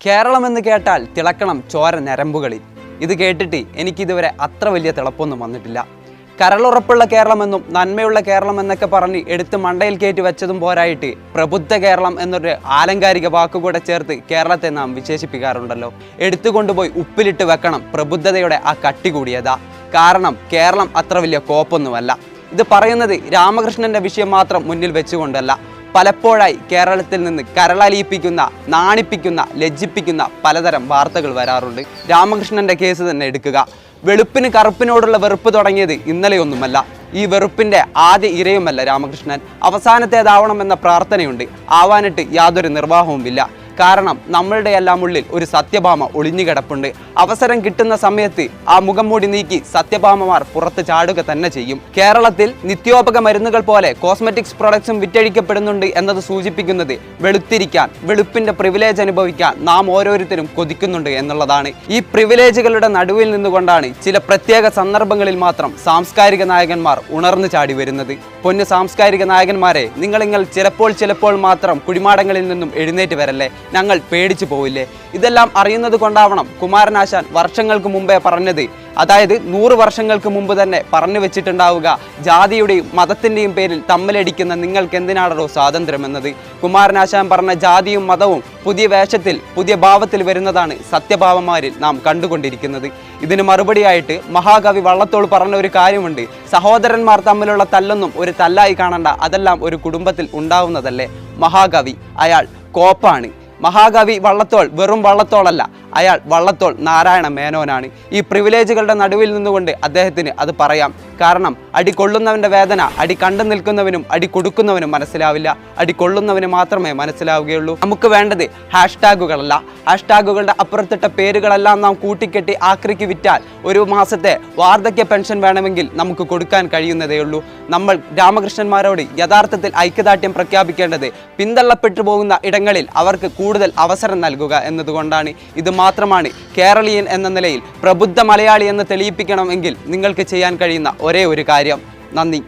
കേരളം എന്ന് കേട്ടാൽ തിളക്കണം ചോര ഞരമ്പുകളിൽ. ഇത് കേട്ടിട്ട് എനിക്കിതുവരെ അത്ര വലിയ തിളപ്പൊന്നും വന്നിട്ടില്ല. കരളുറപ്പുള്ള കേരളമെന്നും നന്മയുള്ള കേരളം എന്നൊക്കെ പറഞ്ഞ് എടുത്ത് മണ്ടയിൽ കയറ്റി വെച്ചതും പോരായിട്ട് പ്രബുദ്ധ കേരളം എന്നൊരു ആലങ്കാരിക വാക്കുകൂടെ ചേർത്ത് കേരളത്തെ നാം വിശേഷിപ്പിക്കാറുണ്ടല്ലോ. എടുത്തുകൊണ്ടുപോയി ഉപ്പിലിട്ട് വെക്കണം പ്രബുദ്ധതയുടെ ആ കട്ടി കൂടിയതാ. കാരണം കേരളം അത്ര വലിയ കോപ്പൊന്നുമല്ല. ഇത് പറയുന്നത് രാമകൃഷ്ണന്റെ വിഷയം മാത്രം മുന്നിൽ വെച്ചുകൊണ്ടല്ല. പലപ്പോഴായി കേരളത്തിൽ നിന്ന് കരളലിയിപ്പിക്കുന്ന, നാണിപ്പിക്കുന്ന, ലജ്ജിപ്പിക്കുന്ന പലതരം വാർത്തകൾ വരാറുണ്ട്. രാമകൃഷ്ണന്റെ കേസ് തന്നെ എടുക്കുക. വെളുപ്പിന് കറുപ്പിനോടുള്ള വെറുപ്പ് തുടങ്ങിയത് ഇന്നലെയൊന്നുമല്ല. ഈ വെറുപ്പിന്റെ ആദ്യ ഇരയുമല്ല രാമകൃഷ്ണൻ. അവസാനത്തേതാവണമെന്ന പ്രാർത്ഥനയുണ്ട്. ആവാനിട്ട് യാതൊരു നിർവാഹവുമില്ല. കാരണം നമ്മളുടെ എല്ലാം ഉള്ളിൽ ഒരു സത്യഭാമ ഒളിഞ്ഞു കിടപ്പുണ്ട്. അവസരം കിട്ടുന്ന സമയത്ത് ആ മുഖം മൂടി നീക്കി സത്യഭാമമാർ പുറത്ത് ചാടുക തന്നെ ചെയ്യും. കേരളത്തിൽ നിത്യോപക മരുന്നുകൾ പോലെ കോസ്മെറ്റിക്സ് പ്രൊഡക്ട്സും വിറ്റഴിക്കപ്പെടുന്നുണ്ട് എന്നത് സൂചിപ്പിക്കുന്നത് വെളുത്തിരിക്കാൻ, വെളുപ്പിന്റെ പ്രിവിലേജ് അനുഭവിക്കാൻ നാം ഓരോരുത്തരും കൊതിക്കുന്നുണ്ട് എന്നുള്ളതാണ്. ഈ പ്രിവിലേജുകളുടെ നടുവിൽ നിന്നുകൊണ്ടാണ് ചില പ്രത്യേക സന്ദർഭങ്ങളിൽ മാത്രം സാംസ്കാരിക നായകന്മാർ ഉണർന്നു ചാടി വരുന്നത്. പൊന്നു സാംസ്കാരിക നായകന്മാരെ, നിങ്ങൾ ചിലപ്പോൾ മാത്രം കുഴിമാടങ്ങളിൽ നിന്നും എഴുന്നേറ്റ് വരല്ലേ, ഞങ്ങൾ പേടിച്ചു പോവില്ലേ? ഇതെല്ലാം അറിയുന്നത് കൊണ്ടാവണം കുമാരനാശാൻ വർഷങ്ങൾക്ക് മുമ്പേ പറഞ്ഞത്, അതായത് 100 വർഷങ്ങൾക്ക് മുമ്പ് തന്നെ പറഞ്ഞു വെച്ചിട്ടുണ്ടാവുക, ജാതിയുടെയും മതത്തിൻ്റെയും പേരിൽ തമ്മിലടിക്കുന്ന നിങ്ങൾക്ക് എന്തിനാണോ സ്വാതന്ത്ര്യമെന്നത്. കുമാരനാശാൻ പറഞ്ഞ ജാതിയും മതവും പുതിയ വേഷത്തിൽ, പുതിയ ഭാവത്തിൽ വരുന്നതാണ് സത്യഭാവന്മാരിൽ നാം കണ്ടുകൊണ്ടിരിക്കുന്നത്. ഇതിന് മറുപടിയായിട്ട് മഹാകവി വള്ളത്തോൾ പറഞ്ഞ ഒരു കാര്യമുണ്ട്. സഹോദരന്മാർ തമ്മിലുള്ള തല്ലൊന്നും ഒരു തല്ലായി കാണണ്ട, അതെല്ലാം ഒരു കുടുംബത്തിൽ ഉണ്ടാവുന്നതല്ലേ. മഹാകവി അയാൾ കോപ്പാണ്. മഹാകവി വള്ളത്തോൾ വെറും വള്ളത്തോളല്ല, അയാൾ വള്ളത്തോൾ നാരായണ മേനോനാണ്. ഈ പ്രിവിലേജുകളുടെ നടുവിൽ നിന്നുകൊണ്ട് അദ്ദേഹത്തിന് അത് പറയാം. കാരണം അടി കൊള്ളുന്നവൻ്റെ വേദന അടി കണ്ടു നിൽക്കുന്നവനും അടി കൊടുക്കുന്നവനും മനസ്സിലാവില്ല. അടി കൊള്ളുന്നവന് മാത്രമേ മനസ്സിലാവുകയുള്ളൂ. നമുക്ക് വേണ്ടത് ഹാഷ്ടാഗുകളല്ല. ഹാഷ്ടാഗുകളുടെ അപ്പുറത്തിട്ട പേരുകളെല്ലാം നാം കൂട്ടിക്കെട്ടി ആക്രിക്ക് വിറ്റാൽ ഒരു മാസത്തെ വാർദ്ധക്യ പെൻഷൻ വേണമെങ്കിൽ നമുക്ക് കൊടുക്കാൻ കഴിയുന്നതേയുള്ളൂ. നമ്മൾ രാമകൃഷ്ണന്മാരോട് യഥാർത്ഥത്തിൽ ഐക്യദാർഢ്യം പ്രഖ്യാപിക്കേണ്ടത് പിന്തള്ളപ്പെട്ടു പോകുന്ന ഇടങ്ങളിൽ അവർക്ക് കൂടുതൽ അവസരം നൽകുക എന്നതുകൊണ്ടാണ്. ഇത് മാത്രമാണ് കേരളീയൻ എന്ന നിലയിൽ പ്രബുദ്ധ മലയാളി എന്ന് തെളിയിപ്പിക്കണമെങ്കിൽ നിങ്ങൾക്ക് ചെയ്യാൻ കഴിയുന്ന ഒരേ ഒരു കാര്യം. നന്ദി.